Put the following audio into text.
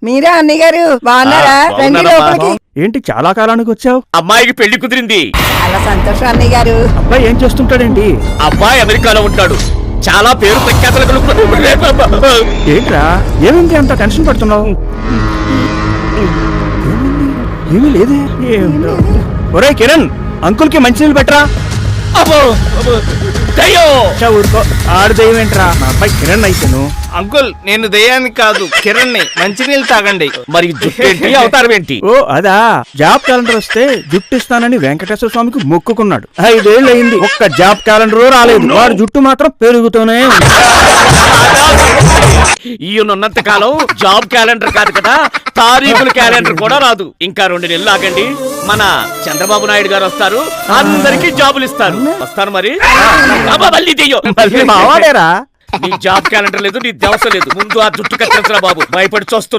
మీరా అన్నయ్య గారు బాగున్నారా? రండి లోపలికి. ఏంటి చాలా కాలానికి వచ్చావు? అమ్మాయికి పెళ్లి కుదిరింది. చాలా సంతోషం అన్నయ్య గారు. అబ్బాయి ఏం చేస్తుంటాడేంటి? అబ్బాయి అమెరికాలో ఉంటాడు. చాలా పేరు ప్రఖ్యాతలు. ఏంట్రా ఏమింది అంత టెన్షన్ పడుతున్నావు? ఏమీ లేదే. ఒరే కిరణ్, అంకుల్ కి మంచినీళ్ళు పెట్టరా. ఊరుకో, ఆడు దయ్యం ఏంట్రా? మా అబ్బాయి కిరణ్ అయితేను. అంకుల్ నేను దయ్యాన్ని కాదు కిరణ్ ని, మంచినీళ్ళు తాగండి. మరి జుట్టేంటి, అవతారం ఏంటి? ఓ అదా, జాబ్ క్యాలెండర్ వస్తే జుట్టు ఇస్తానని వెంకటేశ్వర స్వామికి మొక్కుకున్నాడు. 5 ఏళ్ళు అయింది, ఒక్క జాబ్ క్యాలెండర్ రాలేదు. వాడు జుట్టు మాత్రం పెరుగుతూనే ఉంది. ఈయనున్నంత కాలం జాబ్ క్యాలెండర్ కాదు కదా, తారీఖుల క్యాలెండర్ కూడా రాదు. ఇంకా 2 నెలలు ఆగండి, మన చంద్రబాబు నాయుడు గారు వస్తారు, అందరికి జాబులు ఇస్తారు. వస్తాను మరి. మళ్ళీ దెయ్యం. మావాడేరా? నీ జాబ్ క్యాలెండర్ లేదు, నీ దవస లేదు. ముందు ఆ జుట్టు కత్తిరించరా బాబు, భయపడి చూస్తున్నా.